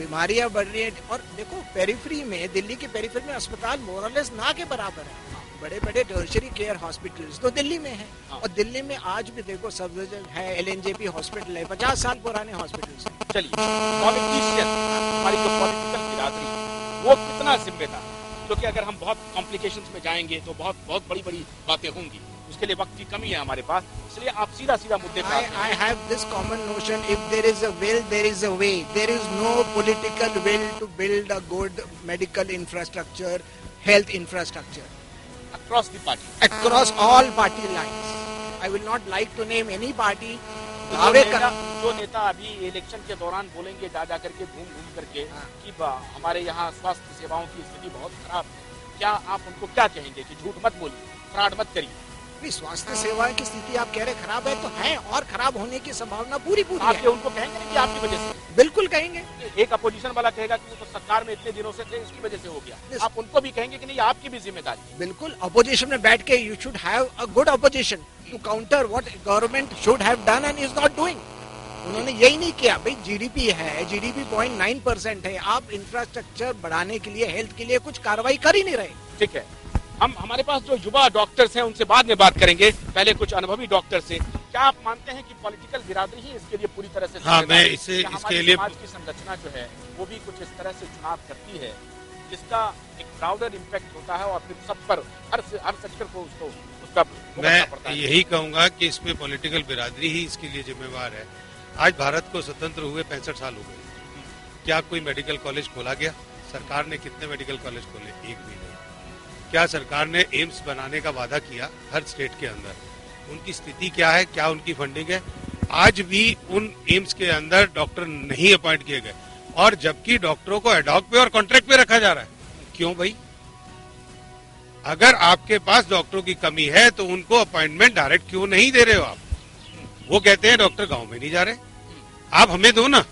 बीमारियां बढ़ रही हैं। और देखो पेरिफेरी में, दिल्ली की पेरिफेरी में अस्पताल मोरलेस ना के बराबर है। बड़े बड़े टर्शियरी केयर हॉस्पिटल्स तो दिल्ली में है। और दिल्ली में आज भी देखो सब जगह है, LNJP हॉस्पिटल है, 50 साल पुराने हॉस्पिटल्स हैं। चलिए, पॉलिटिशियन, हमारी जो पॉलिटिकल बिरादरी वो कितना जिम्मेदार, क्योंकि अगर हम बहुत कॉम्प्लिकेशंस में जाएंगे तो बहुत बड़ी बड़ी बातें होंगी, उसके लिए वक्त की कमी है हमारे पास, इसलिए आप सीधा मुद्दे पे I have this common notion, if there is a will, there is a way. There is no political will to build a good medical infrastructure, health infrastructure. across the party. Across all party lines. I will not like to name any party. जो नेता अभी election के दौरान बोलेंगे जा करके घूम करके कि हमारे यहाँ स्वास्थ्य सेवाओं की स्थिति बहुत खराब है, क्या आप उनको क्या कहेंगे कि झूठ मत बोलिए, फ्रॉड मत करिए? स्वास्थ्य सेवाएं की स्थिति आप कह रहे खराब है तो है, और खराब होने की संभावना पूरी आप है। उनको कहेंगे कि आपकी वजह से? बिल्कुल कहेंगे। एक अपोजिशन वाला कहेगा कि वो तो सरकार में इतने दिनों से थे, इसकी वजह से हो गया। आप उनको भी कहेंगे कि नहीं, आपकी भी जिम्मेदारी? बिल्कुल, अपोजिशन में बैठ के you should have a good opposition to counter what government should have done and is not doing. उन्होंने यही नहीं किया। भाई GDP है, GDP 0.9% है, आप इंफ्रास्ट्रक्चर बढ़ाने के लिए, हेल्थ के लिए कुछ कार्रवाई कर ही नहीं रहे। ठीक है, हमारे पास जो युवा डॉक्टर्स हैं उनसे बाद में बात करेंगे, पहले कुछ अनुभवी डॉक्टर से। क्या आप मानते हैं कि पॉलिटिकल बिरादरी ही इसके लिए पूरी तरह से? हाँ, मैं इसके लिए समाज की संरचना जो है वो भी कुछ इस तरह से चुनाव करती है जिसका एक ब्राउडर इम्पैक्ट होता है और फिर सब पर हर सेक्टर को उसका मैं यही कहूंगा कि इसमें पॉलिटिकल बिरादरी ही इसके लिए जिम्मेवार है। आज भारत को स्वतंत्र हुए 65 साल हो गए। क्या कोई मेडिकल कॉलेज खोला गया? सरकार ने कितने मेडिकल कॉलेज खोले? एक भी नहीं। क्या सरकार ने एम्स बनाने का वादा किया हर स्टेट के अंदर? उनकी स्थिति क्या है? क्या उनकी फंडिंग है? आज भी उन एम्स के अंदर डॉक्टर नहीं अपॉइंट किए गए, और जबकि डॉक्टरों को एडॉक पे और कॉन्ट्रैक्ट पे रखा जा रहा है। क्यों भाई? अगर आपके पास डॉक्टरों की कमी है तो उनको अपॉइंटमेंट डायरेक्ट क्यों नहीं दे रहे हो आप? वो कहते हैं डॉक्टर गांव में नहीं जा रहे, आप हमें दो ना।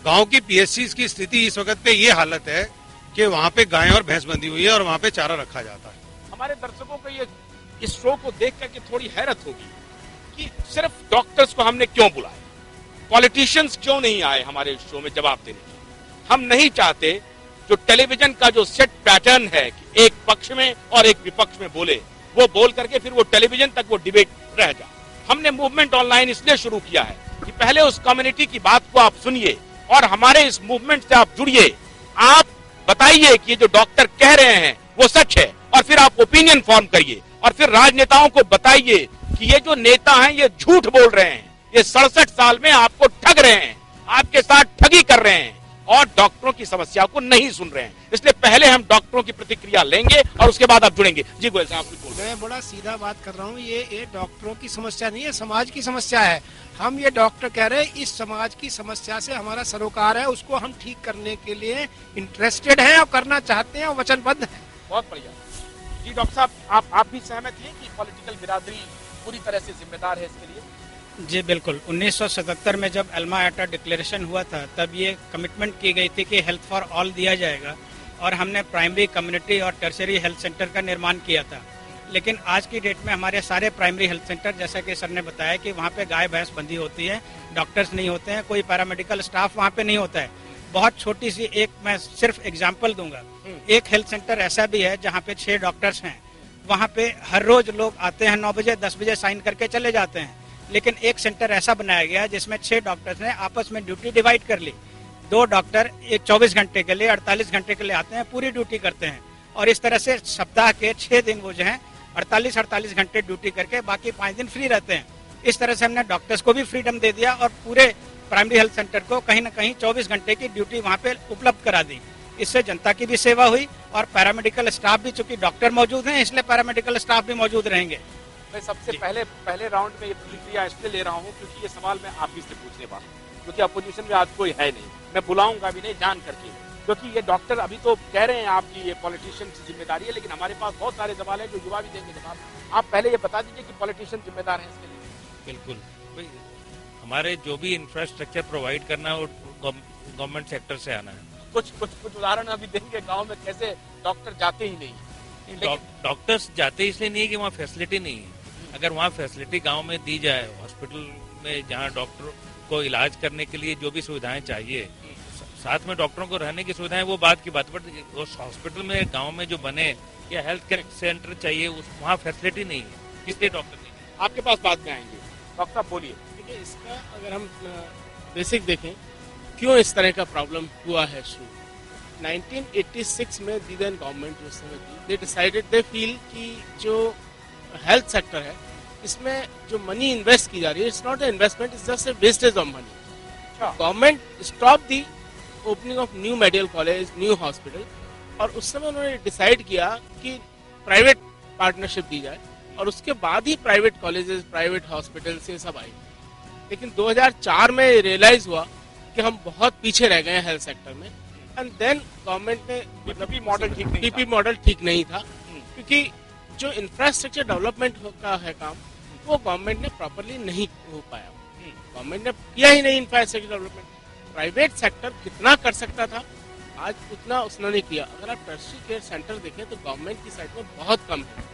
गांव की PSCs की स्थिति इस वक्त पे ये हालत है कि वहाँ पे गाय और भैंस बंधी हुई है और वहाँ पे चारा रखा जाता है। हमारे दर्शकों को ये इस शो को देख करके थोड़ी हैरत होगी कि सिर्फ डॉक्टर्स को हमने क्यों बुलाया, पॉलिटिशियंस क्यों नहीं आए हमारे शो में जवाब देने के? हम नहीं चाहते जो टेलीविजन का जो सेट पैटर्न है कि एक पक्ष में और एक विपक्ष में बोले, वो बोल करके फिर वो टेलीविजन तक वो डिबेट रह जाए। हमने मूवमेंट ऑनलाइन इसलिए शुरू किया है कि पहले उस कम्युनिटी की बात को आप सुनिए और हमारे इस मूवमेंट से आप जुड़िए। आप बताइए कि ये जो डॉक्टर कह रहे हैं वो सच है, और फिर आप ओपिनियन फॉर्म करिए, और फिर राजनेताओं को बताइए कि ये जो नेता हैं ये झूठ बोल रहे हैं, ये 67 साल में आपको ठग रहे हैं, आपके साथ ठगी कर रहे हैं और डॉक्टरों की समस्या को नहीं सुन रहे हैं। इसलिए पहले हम डॉक्टरों की प्रतिक्रिया लेंगे और उसके बाद आप जुड़ेंगे। जी गोयल साहब, आप बोल। मैं बड़ा सीधा बात कर रहा हूँ, ये डॉक्टरों की समस्या नहीं है, समाज की समस्या है। हम ये डॉक्टर कह रहे हैं इस समाज की समस्या से हमारा सरोकार है, उसको हम ठीक करने के लिए इंटरेस्टेड हैं और करना चाहते हैं और वचनबद्ध हैं। बहुत बढ़िया। जी डॉक्टर साहब, आप भी सहमत हैं कि पॉलिटिकल बिरादरी पूरी तरह से जिम्मेदार है इसके लिए? जी बिल्कुल। 1977 में जब अल्मा एटा डिक्लेरेशन हुआ था तब ये कमिटमेंट की गई थी कि हेल्थ फॉर ऑल दिया जाएगा, और हमने प्राइमरी, कम्युनिटी और टर्शरी हेल्थ सेंटर का निर्माण किया था। लेकिन आज की डेट में हमारे सारे प्राइमरी हेल्थ सेंटर, जैसा कि सर ने बताया कि वहाँ पे गाय भैंस बंधी होती है, डॉक्टर्स नहीं होते हैं, कोई पैरामेडिकल स्टाफ वहाँ पे नहीं होता है। बहुत छोटी सी एक मैं सिर्फ एग्जाम्पल दूंगा। एक हेल्थ सेंटर ऐसा भी है जहाँ पे 6 डॉक्टर्स हैं, वहाँ पे हर रोज लोग आते हैं 9 बजे 10 बजे साइन करके चले जाते हैं। लेकिन एक सेंटर ऐसा बनाया गया जिसमें 6 डॉक्टर्स ने आपस में ड्यूटी डिवाइड कर ली। 2 डॉक्टर 24 घंटे के लिए 48 घंटे के लिए आते हैं, पूरी ड्यूटी करते हैं, और इस तरह से सप्ताह के 6 दिन वो जो है 48 घंटे ड्यूटी करके बाकी 5 दिन फ्री रहते हैं। इस तरह से हमने डॉक्टर्स को भी फ्रीडम दे दिया और पूरे प्राइमरी हेल्थ सेंटर को कहीं ना कहीं 24 घंटे की ड्यूटी वहाँ पे उपलब्ध करा दी। इससे जनता की भी सेवा हुई और पैरामेडिकल स्टाफ भी, चूंकि डॉक्टर मौजूद हैं इसलिए पैरामेडिकल स्टाफ भी मौजूद रहेंगे। मैं सबसे पहले राउंड में ये प्रतिक्रिया इसलिए ले रहा हूँ क्योंकि ये सवाल मैं आप ही से पूछने वाला हूँ, क्योंकि अपोजिशन में आज कोई है नहीं, मैं बुलाऊंगा भी नहीं जान करके, क्योंकि ये डॉक्टर अभी तो कह रहे हैं आपकी ये पॉलिटिशियन की जिम्मेदारी है, लेकिन हमारे पास बहुत सारे सवाल है जो युवा भी देंगे जवाब। आप पहले ये बता दीजिए कि पॉलिटिशियन जिम्मेदार है इसके लिए? बिल्कुल, हमारे जो भी इंफ्रास्ट्रक्चर प्रोवाइड करना है वो गवर्नमेंट सेक्टर से आना है। कुछ उदाहरण अभी देंगे गाँव में कैसे डॉक्टर जाते ही नहीं? डॉक्टर्स जाते इसलिए नहीं कि वहाँ फैसिलिटी नहीं है। अगर वहाँ फैसिलिटी गांव में दी जाए, हॉस्पिटल में जहाँ डॉक्टर को इलाज करने के लिए जो भी सुविधाएं चाहिए, साथ में डॉक्टरों को रहने की सुविधाएं वो बात की बात, बट उस हॉस्पिटल में गांव में जो बने या हेल्थ केयर सेंटर चाहिए वहाँ फैसिलिटी नहीं है, इसलिए डॉक्टर नहीं है। आपके पास बाद में आएंगे। डॉक्टर साहब बोलिए। देखिए, इसका अगर हम बेसिक देखें क्यों इस तरह का प्रॉब्लम हुआ है शुरू, 1986 में दीदन गवर्नमेंट उस समय थी, दे डिसाइडेड, दे फील कि जो हेल्थ सेक्टर है इसमें जो मनी इन्वेस्ट की जा रही है, it's not a investment, it's just a wastage of money. Government stop the opening of new medical college, new hospital, और उस समय उन्होंने डिसाइड किया कि प्राइवेट पार्टनरशिप दी जाए, और उसके बाद ही प्राइवेट कॉलेजेस, प्राइवेट हॉस्पिटल से सब आई। लेकिन 2004 में रियलाइज हुआ कि हम बहुत पीछे रह गए हैं हेल्थ सेक्टर में, एंड देन गवर्नमेंट ने पीपीपी मॉडल ठीक नहीं था। पीपी मॉडल ठीक नहीं था, क्योंकि जो इंफ्रास्ट्रक्चर डेवलपमेंट का है काम, वो गवर्नमेंट ने प्रॉपरली नहीं हो पाया। गवर्नमेंट ने किया ही नहीं इंफ्रास्ट्रक्चर डेवलपमेंट। प्राइवेट सेक्टर कितना कर सकता था, आज उतना उसने नहीं किया। अगर आप टर्शियरी केयर सेंटर देखें तो गवर्नमेंट की साइड में बहुत कम है,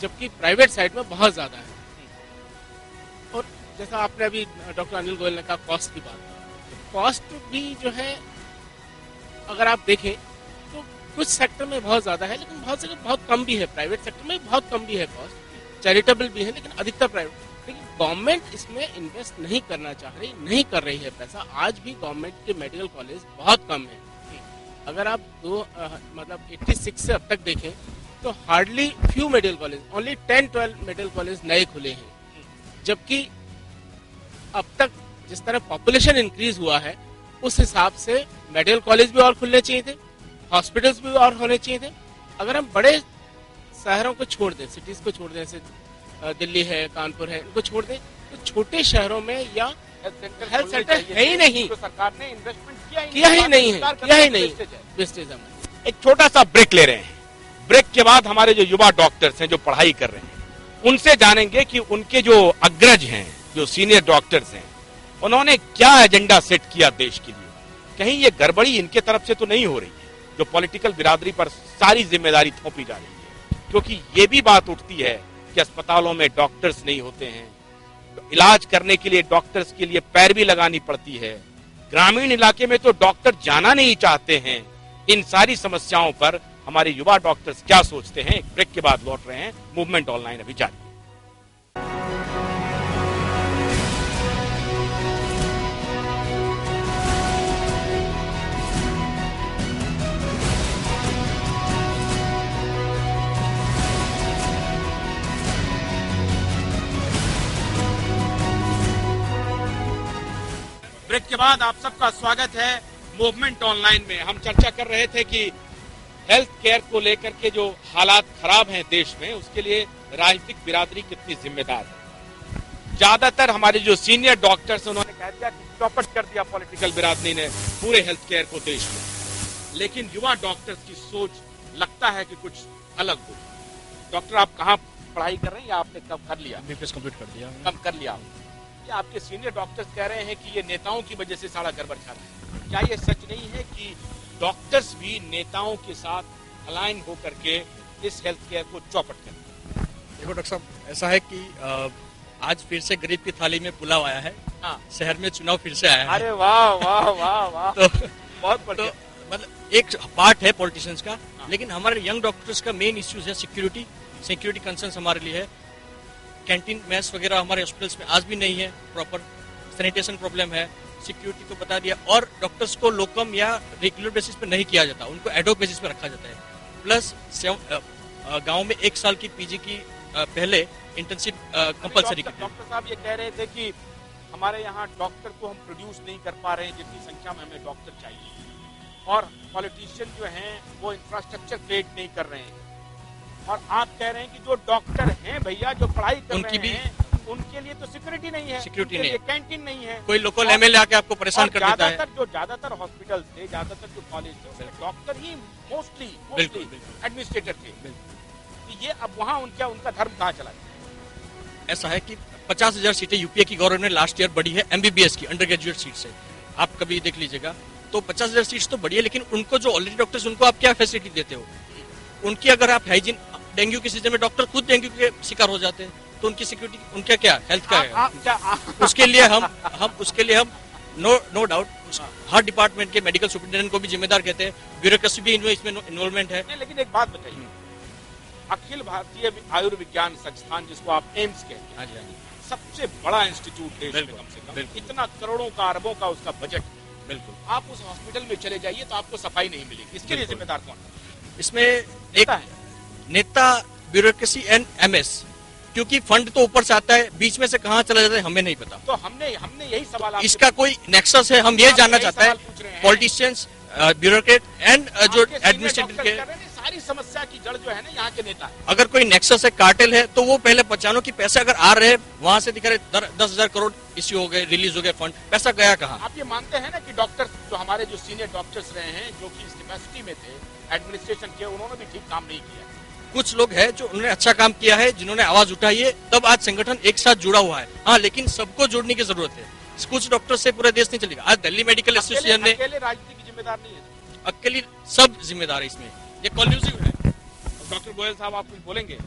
जबकि प्राइवेट साइड में बहुत ज्यादा है। और जैसा आपने अभी डॉक्टर अनिल गोयल ने कहा कॉस्ट की बात, तो कॉस्ट भी जो है अगर आप देखें तो कुछ सेक्टर में बहुत ज्यादा है, लेकिन बहुत जगह बहुत कम भी है। प्राइवेट सेक्टर में बहुत कम भी है कॉस्ट, चैरिटेबल भी है, लेकिन अधिकतर प्राइवेट। लेकिन गवर्नमेंट इसमें इन्वेस्ट नहीं करना चाह रही, नहीं कर रही है पैसा। आज भी गवर्नमेंट के मेडिकल कॉलेज बहुत कम है। अगर आप 86 से अब तक देखें तो hardly few medical college, only 10-12 medical college नए खुले हैं, जबकि अब तक जिस तरह पॉपुलेशन इंक्रीज हुआ है उस हिसाब से मेडिकल कॉलेज भी और खुलने चाहिए थे, हॉस्पिटल्स भी और होने चाहिए थे। अगर हम बड़े शहरों को छोड़ दें, सिटीज को छोड़ दें, जैसे दिल्ली है, कानपुर है, इनको छोड़ दें, तो छोटे शहरों में या हेल्थ सेंटर है ही नहीं, तो सरकार ने इन्वेस्टमेंट किया ही नहीं है, वेस्टेज है। एक छोटा सा ब्रेक ले रहे हैं। ब्रेक के बाद हमारे जो युवा डॉक्टर्स हैं जो पढ़ाई कर रहे हैं, उनसे जानेंगे कि उनके जो अग्रज हैं, जो सीनियर डॉक्टर्स हैं, उन्होंने क्या एजेंडा सेट किया देश के लिए। कहीं ये गड़बड़ी इनके तरफ से तो नहीं हो रही है, जो पॉलिटिकल बिरादरी पर सारी जिम्मेदारी थोपी जा रही है। क्योंकि ये भी बात उठती है कि अस्पतालों में डॉक्टर्स नहीं होते हैं, इलाज करने के लिए डॉक्टर्स के लिए पैरवी लगानी पड़ती है, ग्रामीण इलाके में तो डॉक्टर जाना नहीं चाहते हैं। इन सारी समस्याओं पर हमारे युवा डॉक्टर्स क्या सोचते हैं, एक ब्रेक के बाद लौट रहे हैं। मूवमेंट ऑनलाइन अभी जारी। ब्रेक के बाद आप सबका स्वागत है मूवमेंट ऑनलाइन में। हम चर्चा कर रहे थे कि हेल्थ केयर को लेकर के जो हालात खराब हैं देश में, उसके लिए राजनीतिक बिरादरी कितनी जिम्मेदार है। ज्यादातर हमारे जो सीनियर डॉक्टर्स उन्होंने कह दिया कि चौपट कर दिया पॉलिटिकल बिरादरी ने पूरे हेल्थ केयर को देश में। लेकिन युवा डॉक्टर्स की सोच लगता है कि कुछ अलग हो। डॉक्टर, आप कहाँ पढ़ाई कर रहे हैं या आपने कब कर लिया? बीपीएस कंप्लीट कर दिया। कब कर लिया? ये आपके सीनियर डॉक्टर्स कह रहे हैं कि ये नेताओं की वजह से सारा गड़बड़ खा रहा है। क्या ये सच नहीं है कि डॉक्टर्स भी नेताओं के साथ अलाइन होकर के इस हेल्थ केयर को चौपट करते हैं? देखो डॉक्टर साहब, ऐसा है कि आज फिर से गरीब की थाली में पुलाव आया है। हाँ। शहर में चुनाव फिर से आया है। अरे वाह वाह वाह वाह, तो बहुत बढ़िया। मतलब एक पार्ट है पॉलिटिशियंस का, लेकिन हमारे यंग डॉक्टर्स का मेन इश्यूज है सिक्योरिटी कंसर्न हमारे लिए है। कैंटीन मेस वगैरह हमारे हॉस्पिटल्स में आज भी नहीं है, प्रॉपर सैनिटेशन प्रॉब्लम है, सिक्योरिटी तो बता दिया। और डॉक्टर्स को लोकम या रेगुलर बेसिस पे नहीं किया जाता, उनको एडोक बेसिस पे रखा जाता है। प्लस गांव में 1 साल की पीजी की पहले इंटर्नशिप कंपलसरी की। डॉक्टर साहब ये कह रहे थे कि हमारे यहाँ डॉक्टर को हम प्रोड्यूस नहीं कर पा रहे हैं जितनी संख्या में हमें डॉक्टर चाहिए, और पॉलिटिशियन जो हैं वो इंफ्रास्ट्रक्चर क्रिएट नहीं कर रहे हैं। और आप कह रहे हैं कि जो डॉक्टर हैं भैया, जो पढ़ाई कर रहे हैं, उनके लिए तो सिक्योरिटी नहीं है, सिक्योरिटी नहीं है, कैंटीन नहीं है, कोई लोकल एमएलए आके आपको परेशान कर देता है। ज्यादातर हॉस्पिटल थे, ज्यादातर जो कॉलेज थे, डॉक्टर ही मोस्टली एडमिनिस्ट्रेटर थे। तो ये अब वहाँ उनका धर्म कहाँ चला गया? ऐसा है कि 50,000 सीटें यूपीए की गवर्नमेंट ने लास्ट ईयर बढ़ी है एमबीबीएस की अंडर ग्रेजुएट सीट से। आप कभी देख लीजिएगा तो 50,000 सीट्स तो बढ़ी है, लेकिन उनको जो ऑलरेडी डॉक्टर्स, उनको आप क्या फैसिलिटी देते हो? उनकी अगर आप हाइजीन, डेंगू के सीजन में डॉक्टर खुद डेंगू के शिकार हो जाते हैं, तो उनकी सिक्योरिटी, उनका क्या हेल्थ का है? उसके लिए हम नो डाउट हर डिपार्टमेंट के मेडिकल सुपरिटेंडेंट को भी जिम्मेदार कहते हैं, ब्यूरोक्रेसी भी इसमें इन्वॉल्वमेंट है। नहीं, लेकिन एक बात बताइए, अखिल भारतीय आयुर्विज्ञान संस्थान जिसको आप एम्स कहते हैं, सबसे बड़ा इंस्टीट्यूट देश में, कम से कम इतना करोड़ों का अरबों का उसका बजट, बिल्कुल आप उस हॉस्पिटल में चले जाइए तो आपको सफाई नहीं मिलेगी। इसके लिए जिम्मेदार कौन है? इसमें एक नेता, ब्यूरोक्रेसी एंड एमएस, क्योंकि फंड तो ऊपर से आता है, बीच में से कहाँ चला जाता है हमें नहीं पता। तो हमने यही सवाल, इसका कोई नेक्सस है, हम ये जानना चाहते हैं, पॉलिटिशियंस, ब्यूरोक्रेट एंड जो एडमिनिस्ट्रेटिव के, सारी समस्या की जड़ जो है ना यहाँ के नेता है। अगर कोई नेक्सस है, कार्टेल है, तो वो पहले पहचानो कि पैसे अगर आ रहे, वहां से दिखा रहे 10,000 करोड़ इश्यू हो गए, रिलीज हो गए फंड, पैसा गया कहाँ? आप ये मानते हैं ना कि डॉक्टर जो हमारे जो सीनियर डॉक्टर्स रहे हैं, जो कि इस कैपेसिटी में थे एडमिनिस्ट्रेशन के, उन्होंने भी ठीक काम नहीं किया। कुछ लोग हैं जो उन्होंने अच्छा काम किया है, जिन्होंने आवाज उठाई है, तब आज संगठन एक साथ जुड़ा हुआ है। हाँ, लेकिन सबको जोड़ने की जरूरत है, कुछ डॉक्टर से पूरा देश नहीं चलेगा। आज दिल्ली मेडिकल एसोसिएशन ने, अकेले राजनीति की जिम्मेदार नहीं है, अकेले सब जिम्मेदार है इसमें, ये कॉन्क्लूसिव है। डॉक्टर गोयल साहब आप कुछ बोलेंगे?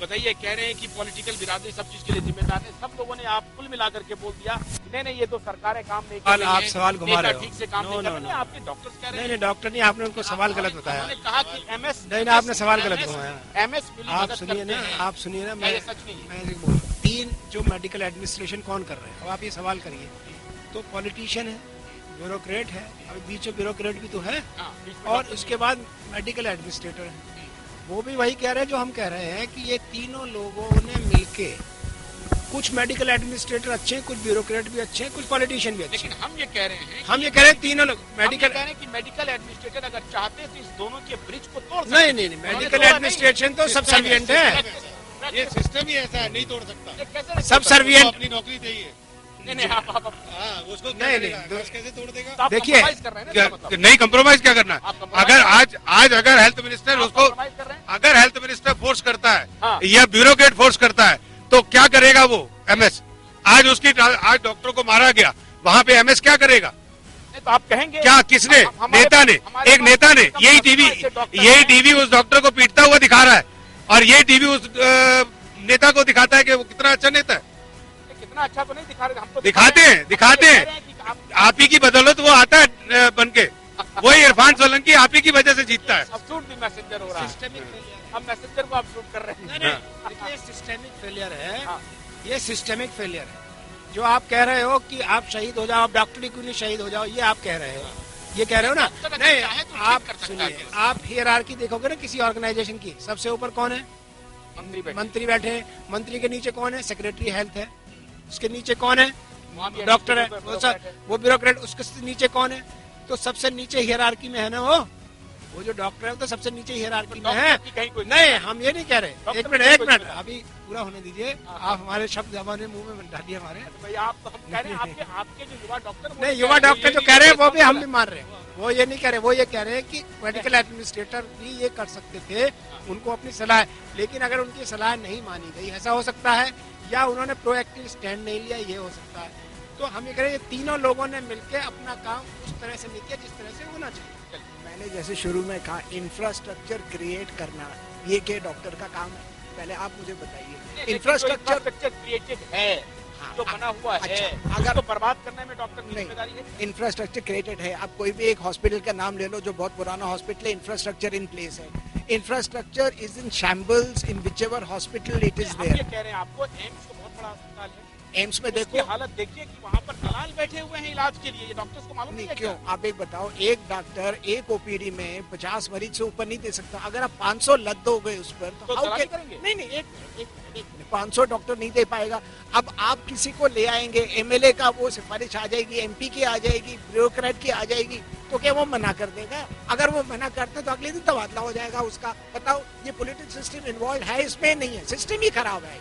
बताइए, कह रहे हैं कि पॉलिटिकल बिरादरी सब चीज के लिए जिम्मेदार है, सब लोगों ने आप कुल मिलाकर के बोल दिया नहीं ये तो सरकारें काम नहीं कर रही हैं, आप सवाल घुमा रहे हो, ठीक से काम नहीं कर रहे हैं। आपके डॉक्टर्स कह रहे हैं, नहीं डॉक्टर नहीं, आपने उनको सवाल गलत बताया। उन्होंने कहा कि एमएस, नहीं, आपने सवाल गलत घुमाया। एमएस आप सुनिए ना, आप सुनिए ना, मैं सच नहीं है। मैं बोल, 3 जो मेडिकल एडमिनिस्ट्रेशन कौन कर रहे हैं, अब आप ये सवाल करिए, तो पॉलिटिशियन है, ब्यूरोक्रेट है, अभी बीच में ब्यूरोक्रेट भी तो है, और उसके बाद मेडिकल एडमिनिस्ट्रेटर है। वो भी वही कह रहे हैं जो हम कह रहे हैं कि ये तीनों लोगों ने मिलके, कुछ मेडिकल एडमिनिस्ट्रेटर अच्छे हैं, कुछ ब्यूरोक्रेट भी अच्छे हैं, कुछ पॉलिटिशियन भी अच्छे हैं। लेकिन हम ये कह रहे हैं, तीनों लोग मेडिकल कह रहे हैं कि मेडिकल एडमिनिस्ट्रेटर अगर चाहते तो इस दोनों के ब्रिज को तोड़ सकते। नहीं, मेडिकल एडमिनिस्ट्रेशन तो सब सर्विएंट है, ये सिस्टम ही ऐसा है, नहीं तोड़ सकता। सब सर्विएंट, अपनी नौकरी चाहिए। नहीं, आप उसको नहीं, कैसे तोड़ देगा? देखिए, नहीं कंप्रोमाइज क्या करना? अगर आज अगर हेल्थ मिनिस्टर उसको, अगर हेल्थ मिनिस्टर फोर्स करता है या ब्यूरोक्रेट फोर्स करता है, तो क्या करेगा वो एमएस? आज डॉक्टर को मारा गया, वहाँ पे एमएस क्या करेगा? तो आप कहेंगे क्या, किसने? नेता ने, एक नेता ने, यही टीवी उस डॉक्टर को पीटता हुआ दिखा रहा है, और यही टीवी उस नेता को दिखाता है कि वो कितना अच्छा नेता है। कितना अच्छा तो नहीं दिखा रहे, हम तो दिखाते हैं। आप ही की बदौलत वो आता है बन के, वही इरफान सोलंकी आप ही की वजह से जीतता है। अब्सूर्ड भी मैसेंजर हो रहा है, हम मैसेंजर को अब्सूर्ड कर रहे हैं। ये सिस्टेमिक फेलियर है, ये सिस्टेमिक फेलियर है। जो आप कह रहे हो कि आप शहीद हो जाओ, आप डॉक्टरी क्यों नहीं शहीद हो जाओ, ये आप कह रहे हो, ये कह रहे हो ना? नहीं, आप सुनिए, आप हियरार्की देखोगे ना किसी ऑर्गेनाइजेशन की, सबसे ऊपर कौन है? मंत्री बैठे हैं, मंत्री के नीचे कौन है? सेक्रेटरी हेल्थ है, उसके नीचे कौन है? डॉक्टर है, वो ब्यूरोक्रेट, उसके नीचे कौन है? तो सबसे नीचे हियरार्की में है ना वो जो डॉक्टर है, तो सबसे नीचे हियरार्की में है। नहीं, हम ये नहीं कह रहे। एक मिनट, अभी पूरा होने दीजिए। आप हमारे शब्द हमारे मुंह में डालिए हमारे। भाई आप तो हम कह रहे हैं आपके जो युवा डॉक्टर, नहीं, युवा डॉक्टर जो कह रहे हैं वो भी हम भी मान रहे हैं, वो ये नहीं कह रहे, वो ये कह रहे हैं कि मेडिकल एडमिनिस्ट्रेटर भी ये कर सकते थे, उनको अपनी सलाह, लेकिन अगर उनकी सलाह नहीं मानी गई, ऐसा हो सकता है, या उन्होंने प्रोएक्टिव स्टैंड नहीं लिया, ये हो सकता है। तो हम ये कह रहे हैं, तीनों लोगों ने मिलकर अपना काम उस तरह से नहीं किया जिस तरह से होना चाहिए। मैंने जैसे शुरू में कहा, इंफ्रास्ट्रक्चर क्रिएट करना ये के डॉक्टर का काम है। पहले आप मुझे बताइए, इंफ्रास्ट्रक्चर क्रिएटेड है, जो बना हुआ है, अगर तो बर्बाद करने में डॉक्टर की जिम्मेदारी है। इंफ्रास्ट्रक्चर क्रिएटेड है, आप कोई भी एक हॉस्पिटल का नाम ले लो जो बहुत पुराना हॉस्पिटल है, इंफ्रास्ट्रक्चर इन प्लेस है। Infrastructure is in shambles in whichever hospital it is there. कह रहे हैं आपको, एम्स तो बहुत बड़ा अस्पताल है, एम्स में देखो हालत देखिए कि वहाँ पर दलाल बैठे हुए हैं इलाज के लिए, ये डॉक्टर्स को मालूम नहीं है क्यों? आप एक बताओ, एक डॉक्टर एक ओपीडी में 50 मरीज से ऊपर नहीं दे सकता। अगर आप 500 लद दोगे उस पर तो दलाली करेंगे? नहीं, एक 500 डॉक्टर नहीं दे पाएगा। अब आप किसी को ले आएंगे, एमएलए का वो सिफारिश आ जाएगी, एमपी की आ जाएगी, ब्यूरोक्रेट की आ जाएगी, तो क्या वो मना कर देगा? अगर वो मना करते तो अगले दिन तबादला हो जाएगा उसका। बताओ, ये पॉलिटिक्स सिस्टम इन्वॉल्व है इसमें? नहीं है, सिस्टम ही खराब है।